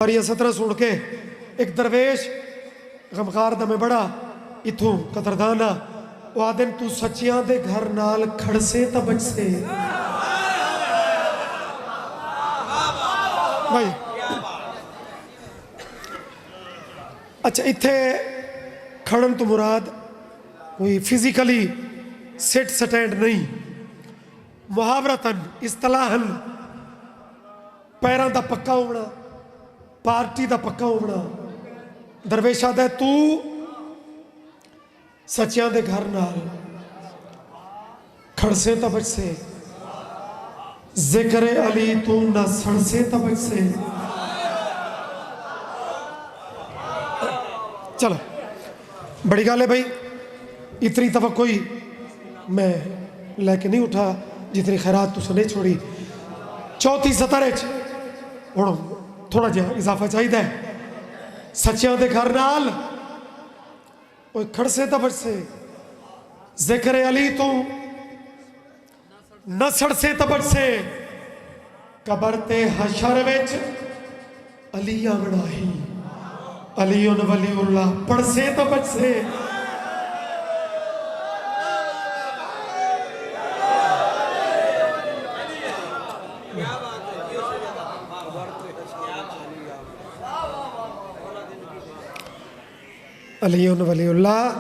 اور یہ سطرہ سن کے ایک درویش غمخار دا میں بڑا اتھوں قطردانا وہ آدن تو سچیاں دے گھر نال کھڑ سے تا بچ سے بھائی اچھا اتھے کھڑن تو مراد کوئی فزیکلی سیٹ سٹینڈ نہیں محاورتاً اصطلاحاً پیران دا پکا ہونا پارٹی دا پکا ہونا درویش آدھا ہے تو سچیاں دے گھر نال کھڑ سے تا بچ سے ذکر علی تو نہ سڑ سے تا بچ سے چلو بڑی گال ہے بھائی اتنی توقعی میں لے کے نہیں اٹھا جتنی خیرات تو سے نہیں چھوڑی چوتھی سطرے تھوڑا جہاں اضافہ چاہید ہے سچیاں دے گھر نال اوہ کھڑ سے تا بچ سے ذکر علی تو نہ سڑ سے تا بچ سے قبر تے حشر وچ علی آمنا ہی علی ولی اللہ پڑھ سے تا بچ سے علی ولی اللہ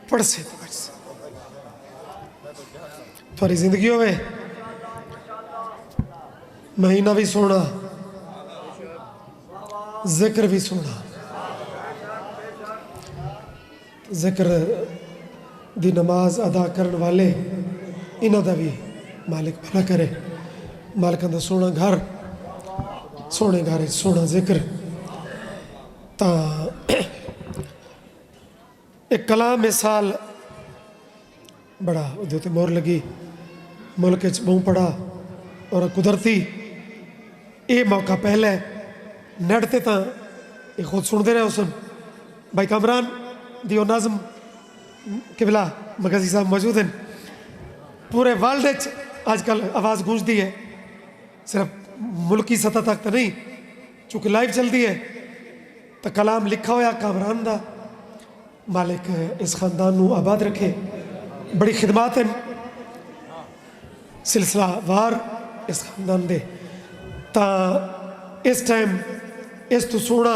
پڑھ سے تو بچ سے تھوڑی زندگی ہوئے مہینہ بھی سونا ذکر بھی سونا ذکر دی نماز ادا کرن والے انہاں دا بھی مالک بھلا کرے مالکاں دا سونا گھر سونے گھر سونا ذکر تا ایک کلام سال بڑا دیتے مور لگی ملک بہوں پڑا اور قدرتی اے موقع پہلے نڑتے تا ایک خود سن دے رہے حسن بھائی کامران دیو ناظم قبلہ مغازی صاحب موجود ہیں پورے والڈ آج کل آواز گونج دی ہے صرف ملکی سطح تک تا نہیں چونکہ لائیو چل دی ہے تا کلام لکھا ہویا کامران دا مالک اس خاندان نو آباد رکھے بڑی خدمات ہیں سلسلہ وار اس خاندان دے تا اس ٹائم اس تو سونا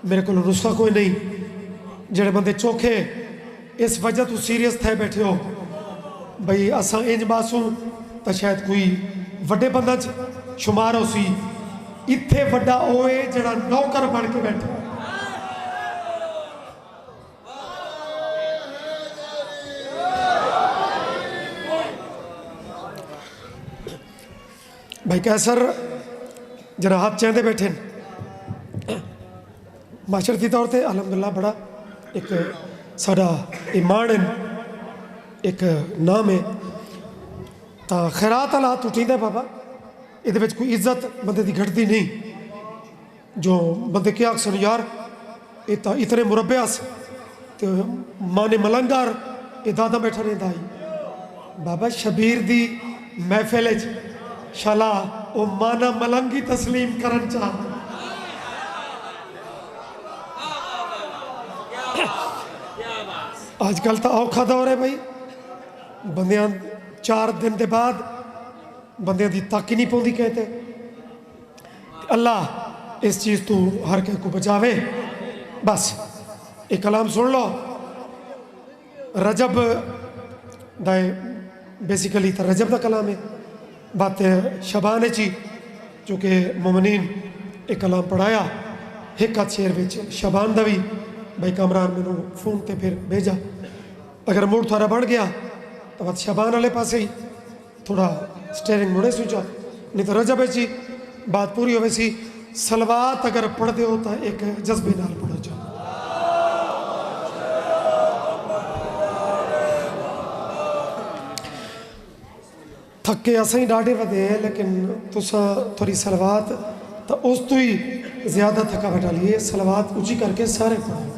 میرے کو نسخہ کوئی نہیں جڑے بندے چوکھے اس وجہ تو سیریس تھے بیٹھے ہو بھئی اساں انج باسوں تا شاید کوئی وڈے بندہ شمار ہو سی اتھے وڈا ہوئے جڑا نوکر بڑھ کے بیٹھے بھائی کیسر جرا ہاتھ چاہتے بیٹھے معاشرتی طور تے الحمدللہ بڑا ایک ساڑا ایمان ایک نام ہے تا خیرات اللہ ٹوٹیں دے بابا ادھے وچ کوئی عزت بندے دی گھٹتی نہیں جو بندے کیا اکثر یار اتنے مربع سے مانے ملنگار دادا بیٹھا نہیں دائی بابا شبیر دی محفل شالا او مانا ملنگی تسلیم کرن چاہ آج کل تا اوکھا دور ہے بھائی بندیاں 4 دن دے بعد بندیاں دی تاکی نہیں پوندی کہتے اللہ اس چیز تو ہر کہہ کو بچاوے بس ایک کلام سن لو رجب دائے بیسیکلی تا رجب دا کلام ہے بات شبان چی چونکہ مومنین ایک کلام پڑھایا ہکت شیر وچ شبان دوی بھائی کامران میں نے فون تے پھر بھیجا اگر موڈ تھوڑا بڑھ گیا تو بات شبان والے پاسے ہی تھوڑا سٹیرنگ موڑے سوچا نہیں تو رجب چی بات پوری ہوئے سی سلوات اگر پڑھ دے ہوتا ایک جذبے نال پڑھو جا تھکے اسیں ڈاڑے ودے لیکن تسا تھوڑی سلوات تا اس تو ہی زیادہ تھکا بٹا لیے سلوات اونچی کر کے سارے پڑھیں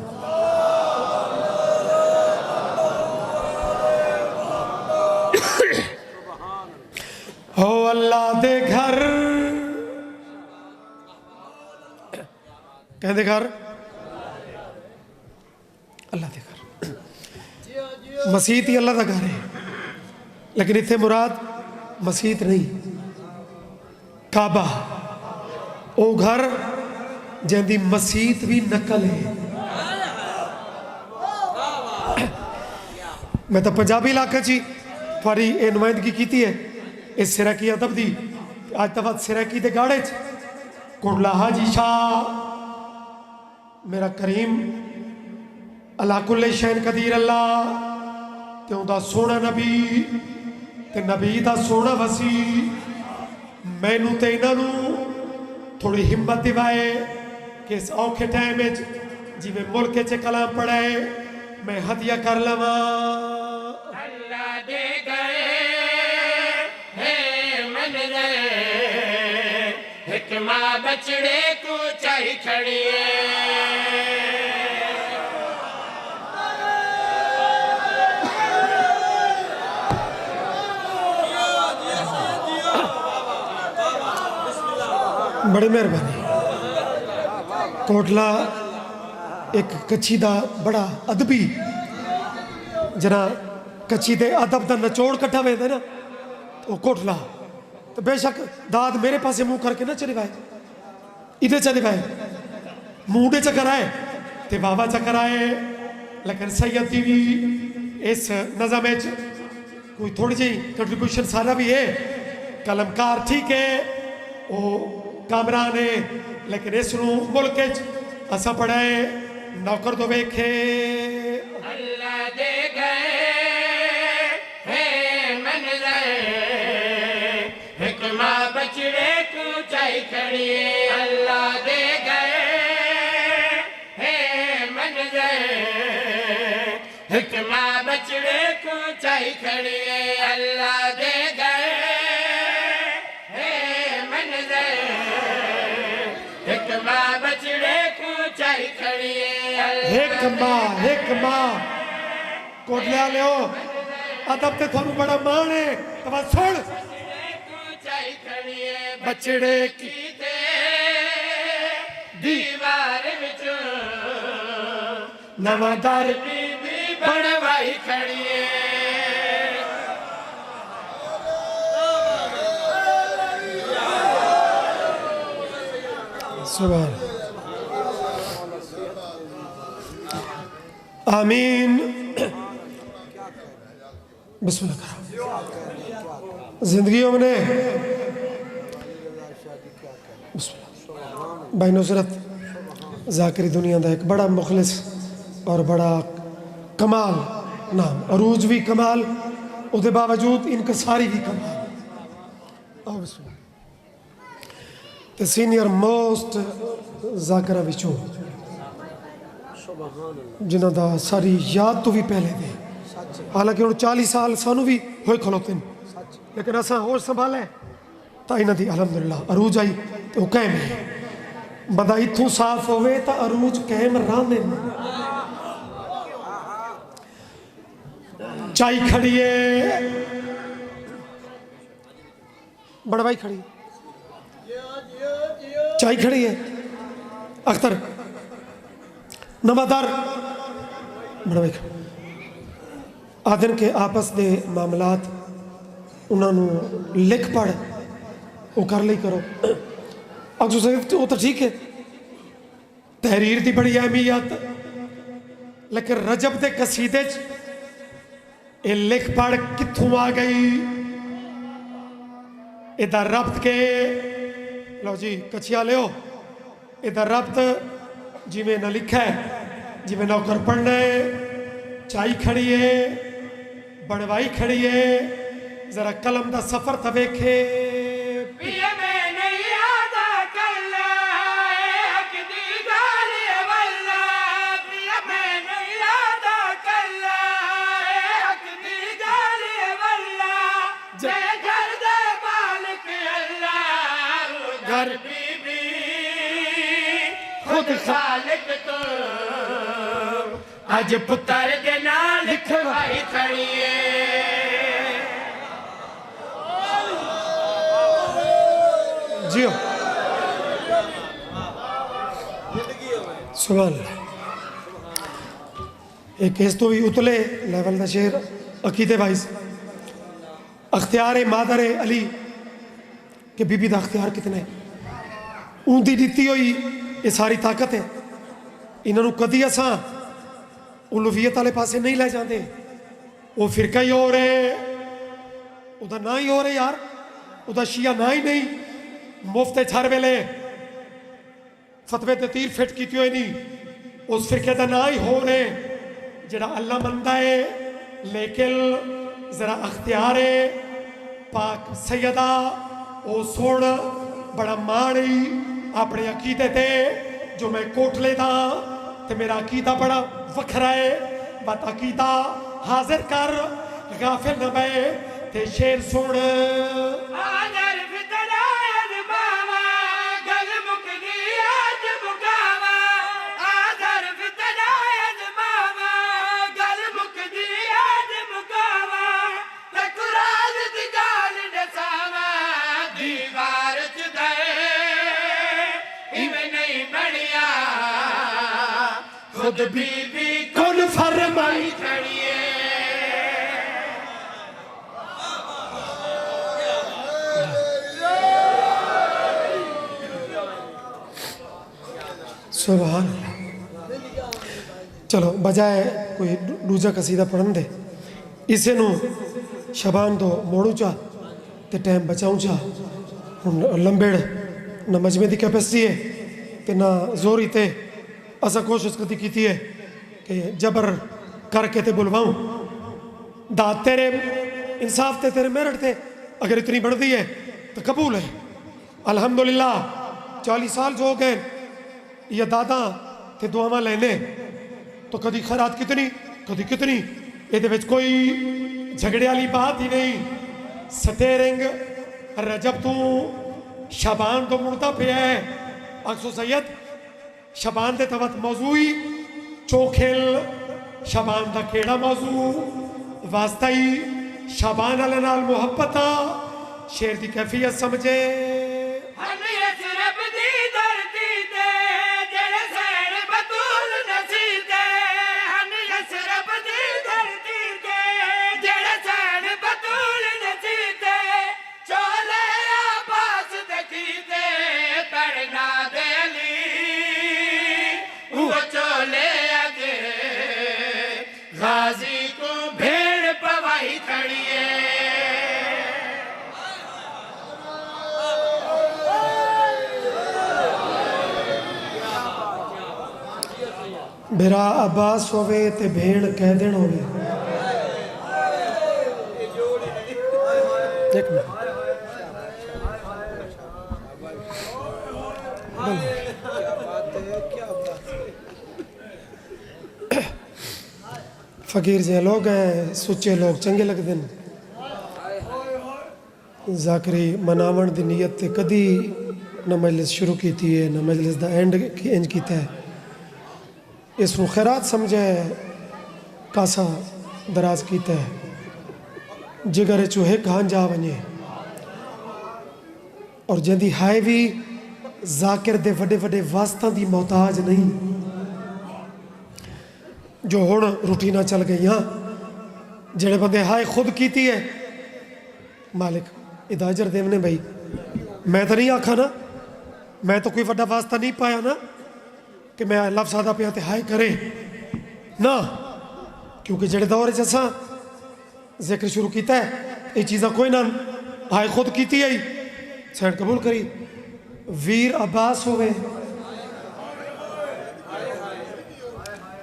ہو اللہ دے گھر کہندے گھر اللہ دے گھر مسیت ہی اللہ دا گھر ہے لیکن اتنے مراد مسیت نہیں کعبہ او گھر جہاں مسیت بھی نقل ہے میں تو پنجابی علاقہ چی تھوڑی اے نمائندگی کیتی ہے اس سریکی ادب دی آج تک سریکی دے گاڑے کوٹلا حاجی شاہ میرا کریم اللہ کل شین قدیر اللہ تے دا سونا نبی تے نبی دا سونا وسیع میں نو تے انہوں تھوڑی ہمت دیوائے کہ اس اوکھے ٹائم جی میں ملک چے کلام پڑھائے میں ہدیہ کر لما اللہ دے گئے ہے من رہے حکمہ بچڑے کو چاہی کھڑیے بڑی مہربانی کوٹلا ایک کچھی دا بڑا ادبی جنا کچھی دے ادب دا نچوڑ کٹھا ہوئے دے نا وہ کوٹلا تو بے شک داد میرے پاسے منہ کر کے نہ چلے بھائے ادھے چلے بھائے موڈے چکر آئے تے بابا چکر آئے لیکن سید دی بھی اس نظم میں کوئی تھوڑی جی کنٹریبیوشن سارا بھی ہے کلمکار ٹھیک ہے وہ کامران ہے لیکن اس نو ملک اسا پڑھائے نوکر تو بیکھے اللہ دے گئے ہے من رہے حکمہ بچڑے کو چاہی کھڑیے اللہ دے گئے ہے من رہے حکمہ بچڑے کو چاہی کھڑیے اللہ دے گئے ہے من رہے حکمہ بچڑے کو چاہی کھڑیے حکمہ کوٹلے آلے ہو ادب تے تھوڑا بڑا مان ہے تو بات سوڑ بچڑے کی تے دیوار وچوں نوادار بی بی بڑوائی کھڑیے سبحان آمین بسم اللہ کرو زندگیوں میں بسم اللہ بھائی نصرت ذاکری دنیا دا ایک بڑا مخلص اور بڑا کمال نام عروج بھی کمال او دے باوجود انکساری بھی کمال آؤ بسم اللہ the senior most ذاکرہ وچوں جنہاں دا ساری یاد تو بھی پہلے دے حالانکہ انہوں 40 سال سانو بھی ہوئے کھلوتے ہیں لیکن ایسا اور سنبھالے تا انہاں دی الحمدللہ عروج آئی تو قائم ہے بندہ اتھوں صاف ہوئے تا عروج قائم رانے چائی کھڑیے بڑا بھائی کھڑی چائی کھڑی ہے اختر نمادار بڑا بھائی کھڑی آدھن کے آپس دے معاملات انہوں نے لکھ پڑھ وہ کر لئی کرو اکسو صحیح وہ تو ٹھیک ہے تحریر دی بڑی اہمیت لیکن رجب دے قصیدے یہ لکھ پڑھ کتھوں آ گئی ادھر ربط کے لو جی کچھیا لے ہو ادھر ربط جی میں نہ لکھا ہے جی میں نوکر پڑھنا ہے چائی کھڑی ہے بڑوائی کھڑی ہے ذرا قلم دا سفر تھا بیکھے پیا میں نہیں آدھا کلا حق دی گالی والا پیا میں نہیں آدھا کلا حق دی گالی والا جے گھر دے مالک اللہ گھر بی بی خود خالق تو آج پتر دے نال لکھوائی کھڑیے جیو سبحان اللہ. ایک اس تو بھی اتلے لیول دا شعر عقیدے وائز اختیار مادر علی کہ بی بی دا اختیار کتنا ہے اون دی دیتی ہوئی یہ ساری طاقت ہے. انہوں کدی اساں الوہیت والے پاسے نہیں لے جاندے. وہ فرقہ ہی ہو رہے او دا نہ ہی ہو رہے یار او دا شیعہ نہ ہی نہیں مفت چھر ویلے فتوے تے تیر فٹ کیتی ہوئی نہیں اس فرقے دا نہ ہی ہو رہے جڑا اللہ مندہ ہے لیکن ذرا اختیار پاک سیدہ او سوڑ بڑا ماڑی اپنے عقیدے تے جو میں کوٹلے دا تے میرا عقیدہ بڑا وکھرا ہے بات عقیدہ حاضر کر غافل نہ بے تے شیر سن آدر فتنائن باوا گل مکدی آج مکاوا آدر فتنائن باوا گل مکدی آج مکاوا تکراز دی گال نساوا دیوار چدے ایویں نہیں بڑیا خود بی بی کن فرمائی کھڑیے سبحان اللہ. چلو بجائے کوئی دوجا قصیدہ پڑھن دے اسے نو شبان تو موڑوں چاہ تے ٹائم بچاؤں چاہ لمبیڑ نہ مجمع دی کیپیسٹی ہے تے نہ زوری تے اسا کوشش کرتی کیتی ہے کہ جبر کر کے تے بلواؤں داد تیرے انصاف تے تیرے میرٹ تے اگر اتنی بڑھ دی ہے تو قبول ہے. الحمدللہ 40 سال جو ہو گئے یہ دادا تے دعاواں لینے تو کدی خیرات کتنی کدی کتنی یہ وچ کوئی جھگڑے والی بات ہی نہیں. سٹیرنگ رجب تو شبان تو مڑتا پیا ہے اکسو سید شبان دے توت موضوعی چوکھل شبان دا کیڑا موضوع واسطہ ہی شبان علی نال محبتہ شیر دی کیفیت سمجھے ہن یسرب دی دھرتی تے جڑے سین بطول نسیتے ہن یسرب دی دھرتی تے جڑے سین بطول نسیتے چولے آباس دکھیتے پڑھنا دیلی وہ چولے اگے غازی کو بھیڑ پوائی کھڑیے میرا عباس ہوئے تے بھیڑ کہہ دین ہوئے. ایک منٹ فقیر جے لوگ ہیں سچے لوگ چنگے لگ دن ذاکری مناون دی نیت تے کدی نہ مجلس شروع کیتی ہے نہ مجلس دا اینڈ انج کیتا ہے. اس کو خیرات سمجھے کاسا دراز کیتا ہے جگر چوہے کہاں جا ونجے اور جندی ہائے بھی ذاکر دے وڈے وڈے واسطہ دی محتاج نہیں جو ہون روٹینہ چل گئی ہاں جڑے بندے ہائے خود کیتی ہے مالک اداجر دیونے بھائی میں تو نہیں آکھا نا میں تو کوئی وڈا واسطہ نہیں پایا نا کہ میں لفظ آدھا پہ آتے ہائے کرے نا کیونکہ جڑے دور جیسا ذکر شروع کیتا ہے یہ چیزاں کوئی نہ ہائے خود کیتی ہے سینڈ قبول کری ویر عباس ہوئے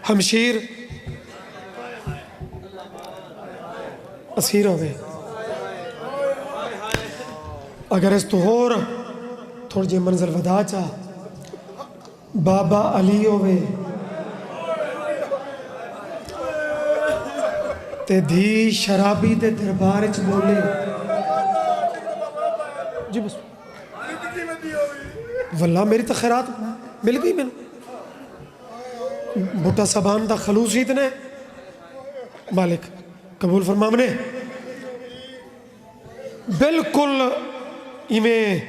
ہمشیر اسیر ہوئے اگر اس تو ہور تھوڑ جے منظر ودا چاہ بابا علی ہوئے تے دھی شرابی تے دربار اچ بولے جی بس واللہ میری تخیرات مل گئی میں بھٹا سبان دا خلوص ہی اتنے مالک قبول فرمامنے بالکل ایویں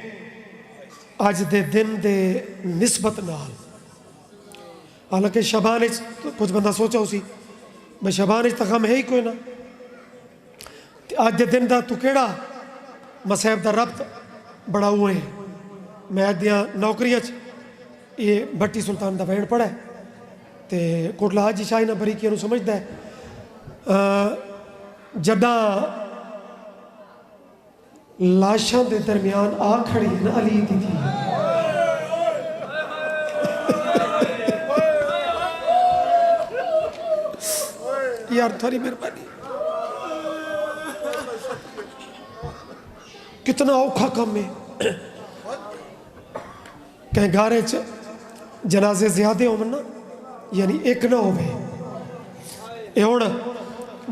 آج دے دن دے نسبت نال حالانکہ شبان کچھ بندہ سوچا اسی میں شبان تو غم ہے ہی کوئی نہ اج دے دن دا تو کیڑا مسائب دا ربط بڑا ہوئے میں اج دیاں نوکریاں یہ بھٹی سلطان دا بہن پڑھا ہے تے کوٹلا حاجی شاہی نہ بریکیاں نو سمجھدا ہے جداں لاشاں دے درمیان آ کھڑی ہے نا علی دی تھی یار تھوڑی مہربانی کتنا اوکھا کم ہے کہیں گھارے جنازے زیادہ ہو نا یعنی ایک نہ ہوئے اے ہون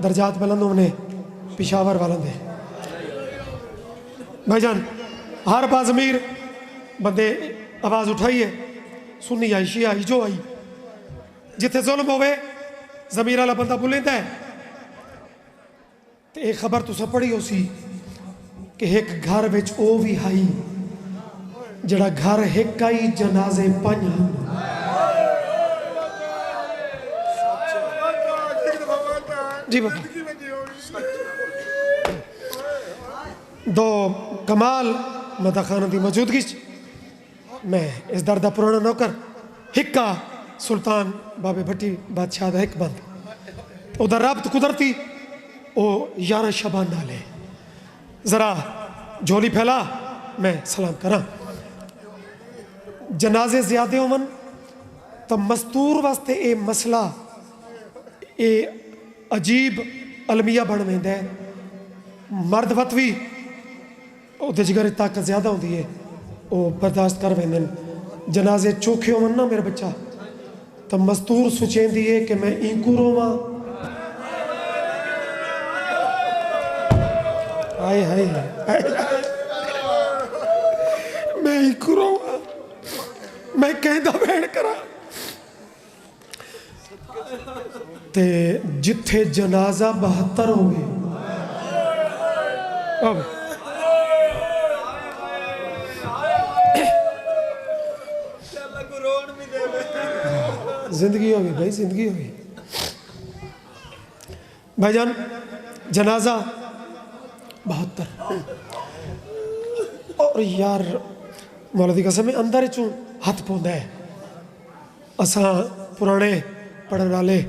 درجات بلند ہونے پشاور والن دے بھائی جان ہر با ضمیر بندے آواز اٹھائی ہے سنی آئی شیعہ آئی جو آئی جتھے ظلم ہوئے ضمیر والا بندہ بلیندہ ہے تو ایک خبر تو سب پڑی ہو سی کہ ایک گھر وچ او بھی ہائی جڑا گھر ایک آئی جنازے پنج جی بابا دو کمال مدہ خانہ دی موجودگی میں اس دردہ پرانا نوکر ہکا سلطان بابے بھٹی بادشاہ دا ایک بند ادھر رابط قدرتی او 11 شبان ڈالے ذرا جھولی پھیلا میں سلام کرا جنازے زیادہ ہومن تو مستور واسطے اے مسئلہ اے عجیب علمیہ بن میں دے مرد وطوی او دے جگر طاقت زیادہ ہوں دی ہے او برداشت کر ویندن جنازے چوکھے ہومن نا میرے بچہ تو مستور سوچیں دیئے کہ میں اینکو رواں آئے آئے میں اینکو رواں میں کہندہ بہن کرا تے جتھے جنازہ 72 ہوئے اب زندگی ہوگی بھائی زندگی ہوگی بھائی جان جنازہ 72 اور یار مولا دی قسم اندر چوں ہاتھ پوندا ہے اساں پرانے پڑھن والے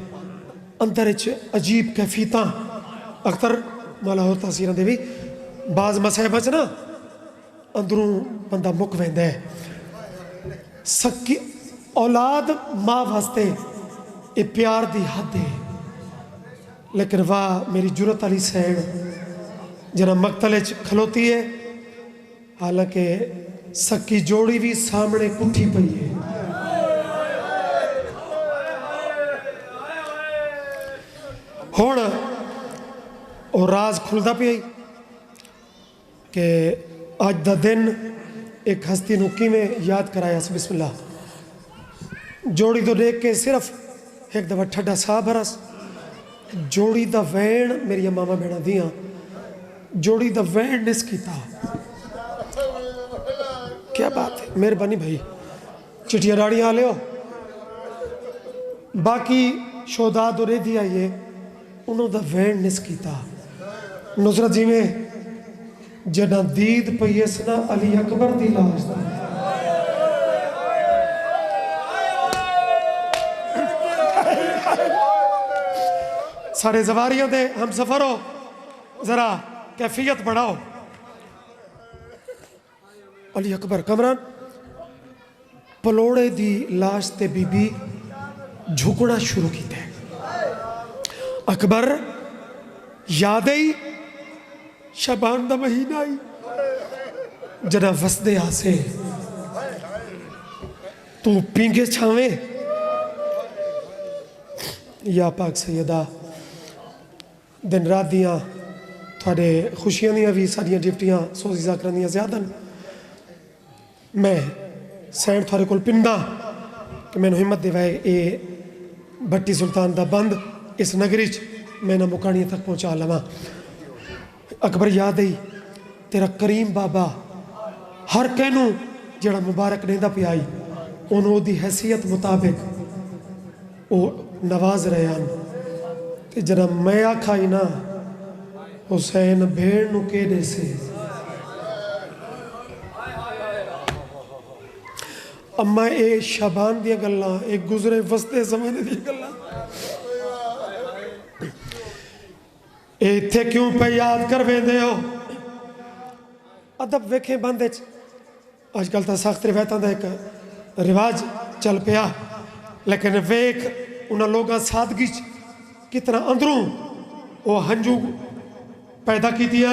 اندر عجیب کیفیتاں اکثر مولا ہو تاثیراں دے بھی بعض مسائب نا اندروں بندہ مک ویندا ہے سکی اولاد ماں واسطے اے پیار دی حد ہے لیکن واہ میری جرت علی سین جنا مقتل کھلوتی ہے حالانکہ سکی جوڑی بھی سامنے کٹھی پئی ہے ہون اور راز کھلدا پئی کہ آج دا دن ایک ہستی نکی میں یاد کرایا بسم اللہ جوڑی تو دیکھ کے صرف ایک دفعہ ٹھڈا سا بھرس جوڑی دا وین میری ماما بھیڑا دیاں جوڑی دا وین نس کی تا کیا بات ہے مہربانی بھائی چٹیا راڑیاں لے ہو باقی شہداد اور ریدی آئیے انہوں دا وین نس کی تا نصرت جی میں جنا دید پیسنا علی اکبر دی لاش دا سارے زواریوں دے ہم سفروں ذرا کیفیت بڑھاؤ علی اکبر کمران پلوڑے دی لاش تے بی بی جھکڑا شروع کی تے اکبر یاد آئی شبان دا مہینہ آئی جنا وسدے آسے تو پینگے چھاویں یا پاک سیدہ دن رات دیاں تھوڑے خوشیاں دیاں بھی ساریاں ڈفٹیاں سوزی ذاکران دیاں زیادہ میں سینڈ تھوڑے کل پندہ کہ میں نے ہمت دیوائے اے بھٹی سلطان دا بند اس نگریچ میں نے مکانیاں تک پہنچا لما اکبر یاد آئی تیرا کریم بابا ہر کہنوں جڑا مبارک نیندہ پہ آئی انہوں دی حیثیت مطابق وہ نواز رہے ہیں تے جرا میں آکھائی نا حسین بھیڑ نو کیڑے سے اما اے شابان دیا گلاں اے گزرے وسطے زمانے دیا گلاں اے تھے کیوں پہ یاد کر ویندے ہو ادب ویکھیں بندے آج کل تا سخت روایتاں دا ایک رواج چل پیا لیکن ویکھ انہاں لوگاں سادگی کتنا اندروں وہ ہنجو پیدا کی دیا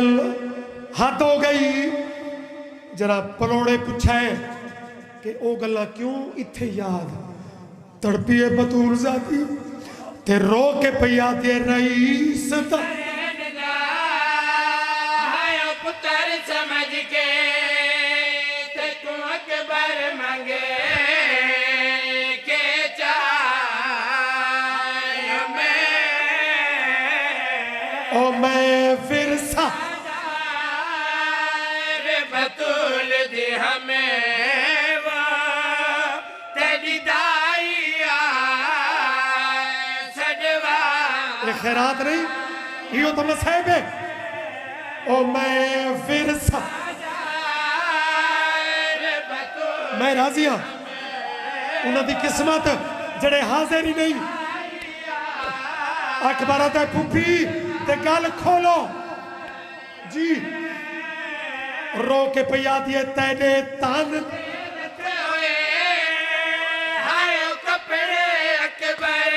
حد ہو گئی جرا پلوڑے پچھائے کہ او گلا کیوں اتھے یاد تڑپیے بطول ذاتی تے رو کے پیا دے رئیس تا پتر سمجھ کے تے تو اکبر مانگے کے چاہے او میں پھر سا بطول دی ہمیں وہ تیری دائی سجوا یہ خیرات نہیں یہ تو مسائب ہے او میں پھر سا میں راضی ہاں انہوں دی قسمت جڑے حاضر ہی نہیں اکبرہ تے پھوپھی تے گل کھولو جی رو کے پیا دیے تینے تان ہائے کپڑے اکبر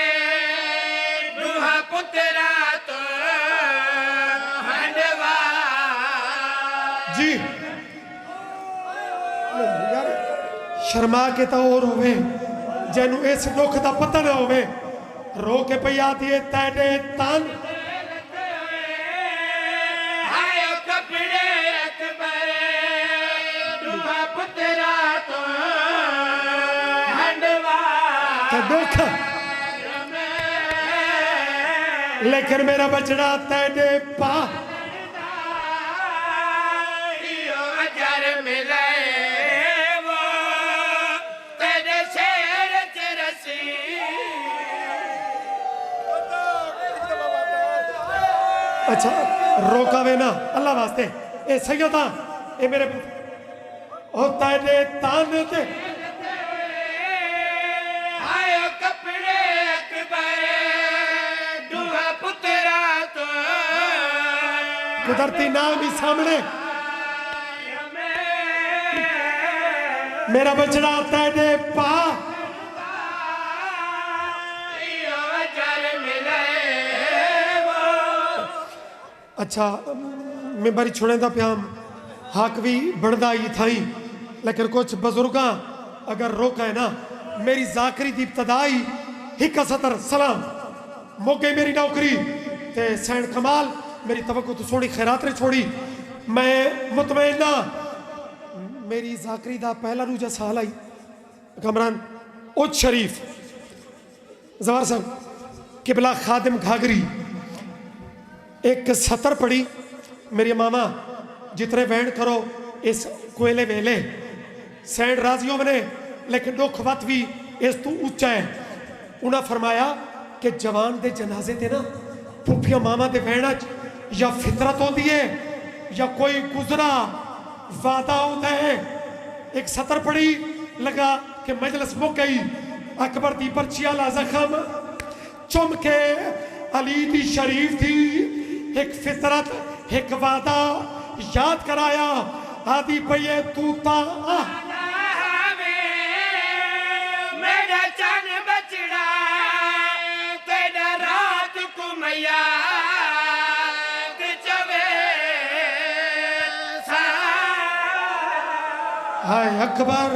دوہا پترا تو ہنڈوا جی یار شرما کے تا اور ہوئے جنو اس دکھ دا پتہ نہ ہوئے رو کے پیا دیے تینے تان ہائے کپڑے اکبر دوہا پترا تو ہنڈوا تے دکھ لیکن میرا بچڑا تینے پا اجر ملے وہ تیرے شیر چرسی اچھا روکا وے نا اللہ واسطے اے سیدہ اے میرے او تینے تان تے آئے کپڑے اکبر دوہا پترا تو قدرتی نام ہی سامنے میرا بچڑا تینے پا اجر ملے وہ اچھا میں باری چھوڑیں دا پیام حق بھی بڑھدا ہی تھائیں لیکن کچھ بزرگاں اگر روکا ہے نا میری ذاکری دی ابتدائی ہکا سطر سلام موقع میری نوکری تے سینڈ کمال میری توقع تو سوڑی خیرات نے چھوڑی میں مطمئنہ میری ذاکری دا پہلا روجہ سال آئی کامران اوچ شریف زوار صاحب قبلہ خادم گھاگری ایک سطر پڑی میری ماما جتنے وینڈ کرو اس کوئلے ویلے سینڈ راضیوں میں نے لیکن دکھ وقت بھی اس تو اچھا ہے انہاں فرمایا کہ جوان دے جنازے تے نا پھوپھیاں ماما دے وینڈ یا فطرت ہو دیئے یا کوئی گزرا وعدہ ہوتا ہے ایک سطر پڑی لگا کہ مجلس مک گئی اکبر دی پرچی آلہ زخم چم کے علی دی شریف تھی ایک فطرت ایک وعدہ یاد کرایا آدھی پہیے توتا میرا چن بچڑا تیرا رات کو میا ہائے اکبر